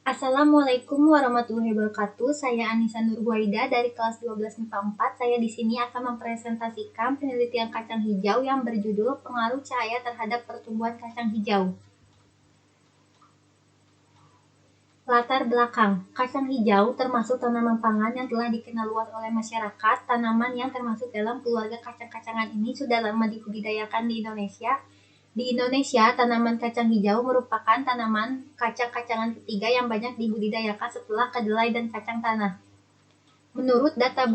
Assalamualaikum warahmatullahi wabarakatuh. Saya Anissa Nurhuwaida dari kelas 12 MIPA 4. Saya di sini akan mempresentasikan penelitian kacang hijau yang berjudul Pengaruh Cahaya Terhadap Pertumbuhan Kacang Hijau. Latar belakang, kacang hijau termasuk tanaman pangan yang telah dikenal luas oleh masyarakat. Tanaman yang termasuk dalam keluarga kacang-kacangan ini sudah lama dibudidayakan di Indonesia. Di Indonesia, tanaman kacang hijau merupakan tanaman kacang-kacangan ketiga yang banyak dibudidayakan setelah kedelai dan kacang tanah. Menurut data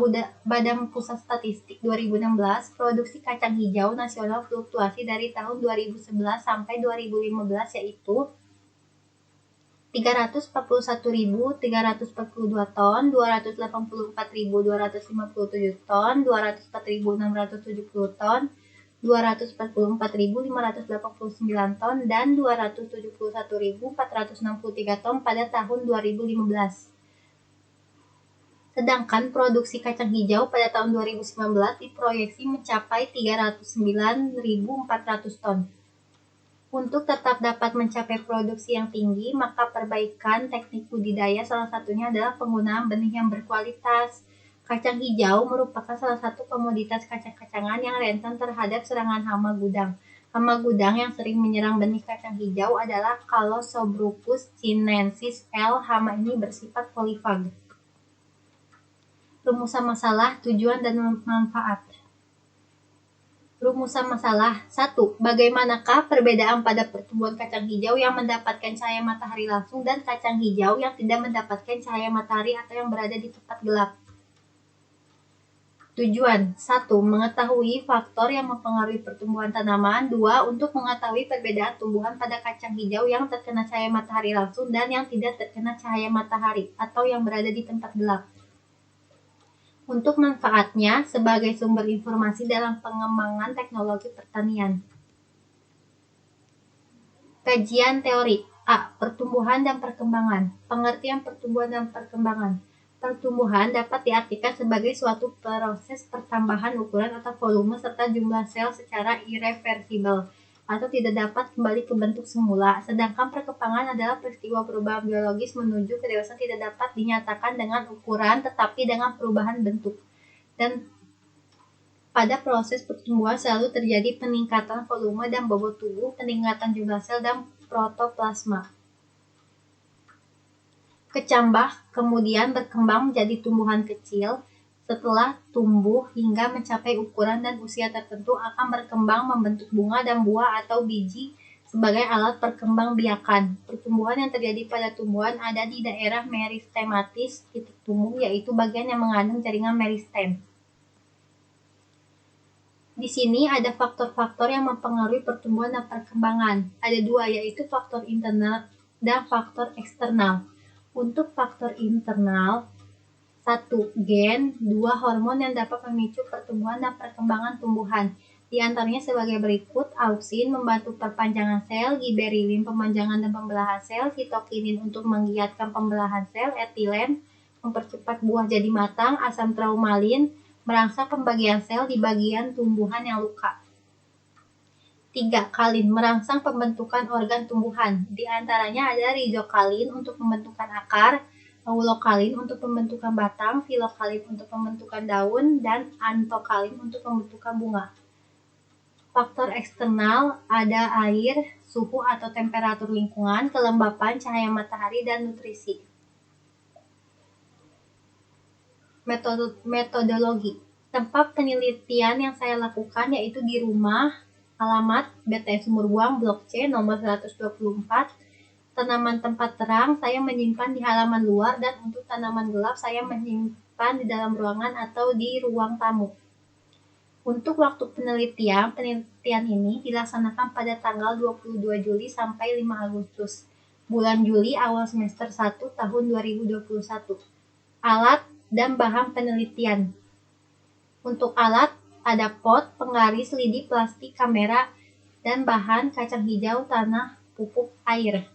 Badan Pusat Statistik 2016, produksi kacang hijau nasional fluktuasi dari tahun 2011 sampai 2015 yaitu 341.342 ton, 284.257 ton, 204.670 ton, 244.589 ton, dan 271.463 ton pada tahun 2015. Sedangkan produksi kacang hijau pada tahun 2019 diproyeksi mencapai 309.400 ton. Untuk tetap dapat mencapai produksi yang tinggi, maka perbaikan teknik budidaya salah satunya adalah penggunaan benih yang berkualitas. Kacang hijau merupakan salah satu komoditas kacang-kacangan yang rentan terhadap serangan hama gudang. Hama gudang yang sering menyerang benih kacang hijau adalah Callosobruchus chinensis L. Hama ini bersifat polifag. Rumusan masalah, tujuan, dan manfaat. Rumusan masalah 1. Bagaimanakah perbedaan pada pertumbuhan kacang hijau yang mendapatkan cahaya matahari langsung dan kacang hijau yang tidak mendapatkan cahaya matahari atau yang berada di tempat gelap? Tujuan 1. Mengetahui faktor yang mempengaruhi pertumbuhan tanaman. 2. Untuk mengetahui perbedaan tumbuhan pada kacang hijau yang terkena cahaya matahari langsung dan yang tidak terkena cahaya matahari atau yang berada di tempat gelap. Untuk manfaatnya sebagai sumber informasi dalam pengembangan teknologi pertanian. Kajian teori. A. Pertumbuhan dan perkembangan. Pengertian pertumbuhan dan perkembangan. Pertumbuhan dapat diartikan sebagai suatu proses pertambahan ukuran atau volume serta jumlah sel secara irreversibel atau tidak dapat kembali ke bentuk semula. Sedangkan perkembangan adalah peristiwa perubahan biologis menuju kedewasaan tidak dapat dinyatakan dengan ukuran tetapi dengan perubahan bentuk. Dan pada proses pertumbuhan selalu terjadi peningkatan volume dan bobot tubuh, peningkatan jumlah sel dan protoplasma. Kecambah kemudian berkembang menjadi tumbuhan kecil. Setelah tumbuh hingga mencapai ukuran dan usia tertentu akan berkembang membentuk bunga dan buah atau biji sebagai alat perkembangbiakan. Pertumbuhan yang terjadi pada tumbuhan ada di daerah meristematis titik tumbuh, yaitu bagian yang mengandung jaringan meristem. Di sini ada faktor-faktor yang mempengaruhi pertumbuhan dan perkembangan. Ada dua, yaitu faktor internal dan faktor eksternal. Untuk faktor internal, 1. Gen, 2. Hormon yang dapat memicu pertumbuhan dan perkembangan tumbuhan. Di antaranya sebagai berikut: auksin membantu perpanjangan sel, giberellin pemanjangan dan pembelahan sel, sitokinin untuk menggiatkan pembelahan sel, etilen mempercepat buah jadi matang, asam traumalin merangsang pembagian sel di bagian tumbuhan yang luka. 3. Kalin merangsang pembentukan organ tumbuhan. Di antaranya ada rizokalin untuk pembentukan akar, aulokalin untuk pembentukan batang, filokalin untuk pembentukan daun, dan antokalin untuk pembentukan bunga. Faktor eksternal ada air, suhu atau temperatur lingkungan, kelembapan, cahaya matahari, dan nutrisi. Metodologi. Tempat penelitian yang saya lakukan yaitu di rumah, alamat BTS Sumur Buang, Blok C, nomor 124. Tanaman tempat terang saya menyimpan di halaman luar, dan untuk tanaman gelap saya menyimpan di dalam ruangan atau di ruang tamu. Untuk waktu penelitian ini dilaksanakan pada tanggal 22 Juli sampai 5 Agustus. Bulan Juli awal semester 1 tahun 2021. Alat dan bahan penelitian. Untuk alat ada pot, penggaris, lidi, plastik, kamera, dan bahan kacang hijau, tanah, pupuk, air.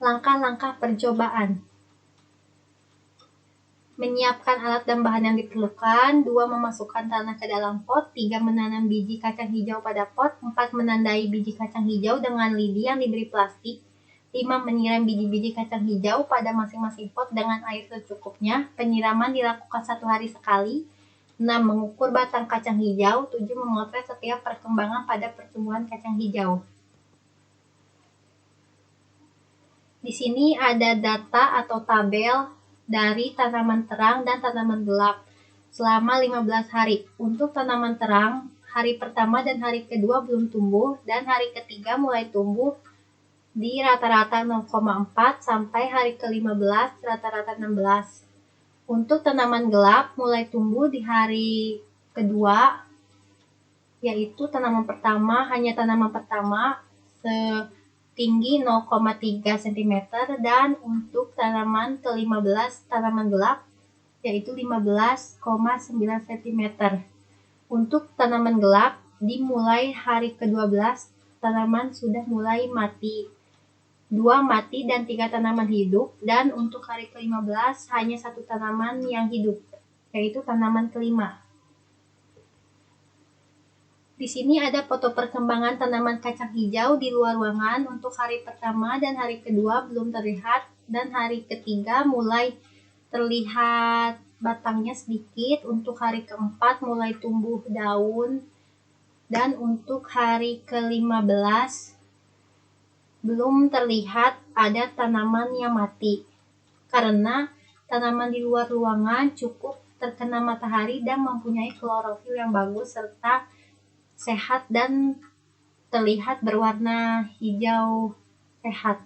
Langkah-langkah percobaan. Menyiapkan alat dan bahan yang diperlukan. 2. Memasukkan tanah ke dalam pot. 3. Menanam biji kacang hijau pada pot. 4. Menandai biji kacang hijau dengan lidi yang diberi plastik. 5. Menyiram biji-biji kacang hijau pada masing-masing pot dengan air secukupnya. Penyiraman dilakukan 1 hari sekali. 6. Mengukur batang kacang hijau. 7. Memotret setiap perkembangan pada pertumbuhan kacang hijau. Di sini ada data atau tabel dari tanaman terang dan tanaman gelap selama 15 hari. Untuk tanaman terang, hari pertama dan hari kedua belum tumbuh, dan hari ketiga mulai tumbuh di rata-rata 0,4 sampai hari ke-15 rata-rata 16. Untuk tanaman gelap mulai tumbuh di hari kedua, yaitu tanaman pertama, hanya tanaman pertama setinggi 0,3 cm, dan untuk tanaman ke-15 tanaman gelap yaitu 15,9 cm. Untuk tanaman gelap dimulai hari ke-12 tanaman sudah mulai mati. 2 mati dan 3 tanaman hidup, dan untuk hari ke-15 hanya 1 tanaman yang hidup, yaitu tanaman kelima. Di sini ada foto perkembangan tanaman kacang hijau di luar ruangan. Untuk hari pertama dan hari kedua belum terlihat, dan hari ketiga mulai terlihat batangnya sedikit. Untuk hari keempat mulai tumbuh daun, dan untuk hari ke-15 belum terlihat ada tanaman yang mati, karena tanaman di luar ruangan cukup terkena matahari dan mempunyai klorofil yang bagus serta sehat dan terlihat berwarna hijau sehat.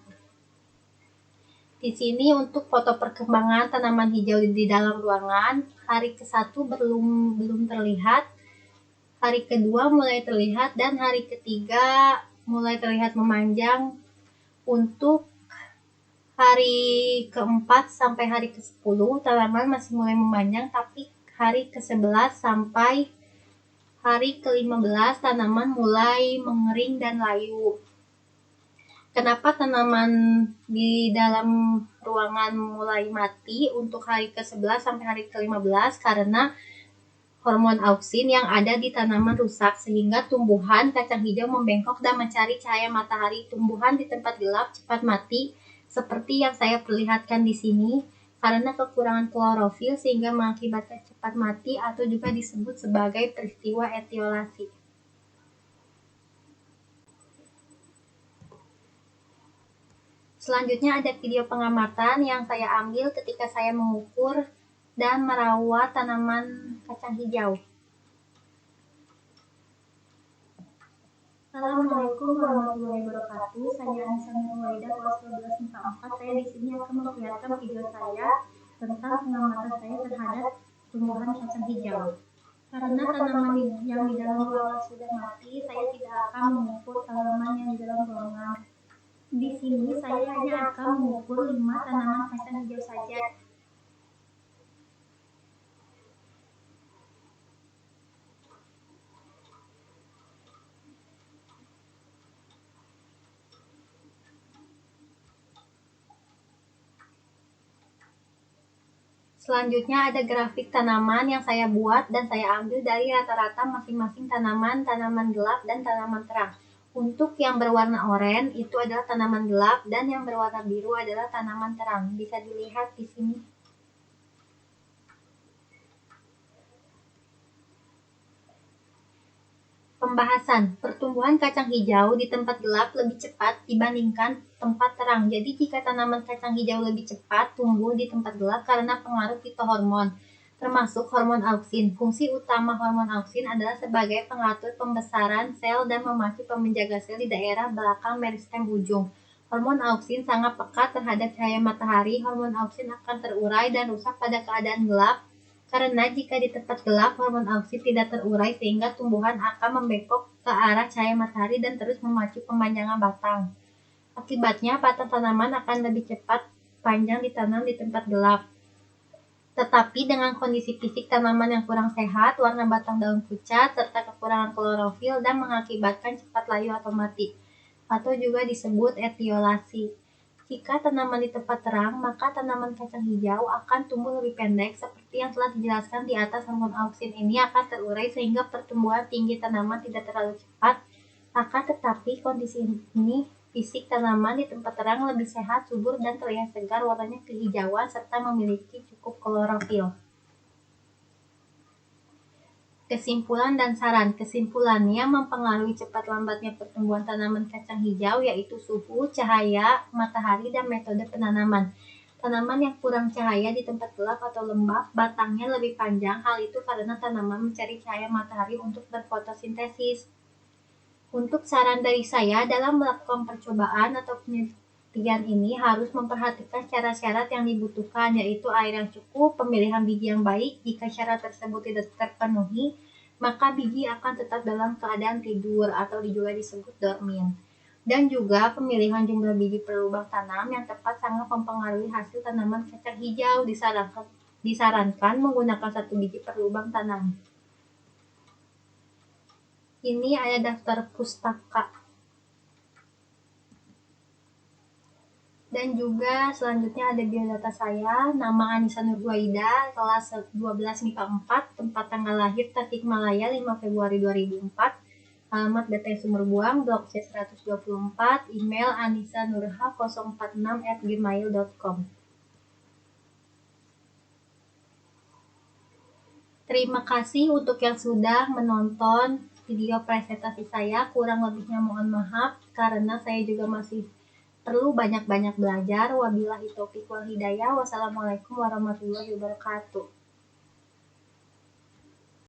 Di sini untuk foto perkembangan tanaman hijau di dalam ruangan. Hari ke-1 belum terlihat, hari kedua mulai terlihat, dan hari ketiga mulai terlihat memanjang. Untuk hari ke-4 sampai hari ke-10 tanaman masih mulai memanjang, tapi hari ke-11 sampai hari ke-15 tanaman mulai mengering dan layu. Kenapa tanaman di dalam ruangan mulai mati untuk hari ke-11 sampai hari ke-15? Karena hormon auksin yang ada di tanaman rusak, sehingga tumbuhan kacang hijau membengkok dan mencari cahaya matahari. Tumbuhan di tempat gelap cepat mati, seperti yang saya perlihatkan di sini, karena kekurangan klorofil sehingga mengakibatkan cepat mati, atau juga disebut sebagai peristiwa etiolasi. Selanjutnya ada video pengamatan yang saya ambil ketika saya mengukur dan merawat tanaman kacang hijau. Assalamualaikum warahmatullahi wabarakatuh. Saya Anissa Nurwaida, kelas 12 Saya di sini akan memperlihatkan video saya tentang pengamatan saya terhadap tumbuhan kacang hijau. Karena tanaman yang di dalam ruangan sudah mati, saya tidak akan mengukur tanaman yang di dalam ruangan. Di sini saya hanya akan mengukur 5 tanaman kacang hijau saja. Selanjutnya ada grafik tanaman yang saya buat dan saya ambil dari rata-rata masing-masing tanaman gelap dan tanaman terang. Untuk yang berwarna oranye itu adalah tanaman gelap, dan yang berwarna biru adalah tanaman terang. Bisa dilihat di sini. Pembahasan, pertumbuhan kacang hijau di tempat gelap lebih cepat dibandingkan tempat terang. Jadi jika tanaman kacang hijau lebih cepat tumbuh di tempat gelap karena pengaruh fitohormon, termasuk hormon auksin. Fungsi utama hormon auksin adalah sebagai pengatur pembesaran sel dan memacu menjaga sel di daerah belakang meristem ujung. Hormon auksin sangat peka terhadap cahaya matahari. Hormon auksin akan terurai dan rusak pada keadaan gelap, karena jika di tempat gelap hormon auksin tidak terurai sehingga tumbuhan akan membengkok ke arah cahaya matahari dan terus memacu pemanjangan batang. Akibatnya batang tanaman akan lebih cepat panjang ditanam di tempat gelap. Tetapi dengan kondisi fisik tanaman yang kurang sehat, warna batang daun pucat, serta kekurangan klorofil dan mengakibatkan cepat layu atau mati, atau juga disebut etiolasi. Jika tanaman di tempat terang, maka tanaman kacang hijau akan tumbuh lebih pendek. Seperti yang telah dijelaskan di atas, hormon auksin ini akan terurai sehingga pertumbuhan tinggi tanaman tidak terlalu cepat. Akan tetapi kondisi ini Fisik tanaman di tempat terang lebih sehat, subur, dan terlihat segar, warnanya kehijauan, serta memiliki cukup klorofil. Kesimpulan dan saran. Kesimpulannya mempengaruhi cepat lambatnya pertumbuhan tanaman kacang hijau yaitu suhu, cahaya, matahari, dan metode penanaman. Tanaman yang kurang cahaya di tempat gelap atau lembab, batangnya lebih panjang. Hal itu karena tanaman mencari cahaya matahari untuk berfotosintesis. Untuk saran dari saya dalam melakukan percobaan atau penelitian ini harus memperhatikan syarat-syarat yang dibutuhkan, yaitu air yang cukup, pemilihan biji yang baik. Jika syarat tersebut tidak terpenuhi, maka biji akan tetap dalam keadaan tidur atau juga disebut dormant. Dan juga pemilihan jumlah biji per lubang tanam yang tepat sangat mempengaruhi hasil tanaman kacang hijau. Disarankan menggunakan 1 biji per lubang tanam. Ini ada daftar pustaka. Dan juga selanjutnya ada biodata saya, nama Anissa Nurhuaida, kelas 12 MIPA 4, tempat tanggal lahir Tasikmalaya 5 Februari 2004, alamat BT Sumberbuang, blog C124, email anissanurha046@gmail.com. Terima kasih untuk yang sudah menonton video presentasi saya. Kurang lebihnya mohon maaf karena saya juga masih perlu banyak-banyak belajar. Wabillahi taufiq wal hidayah. Wassalamualaikum warahmatullahi wabarakatuh.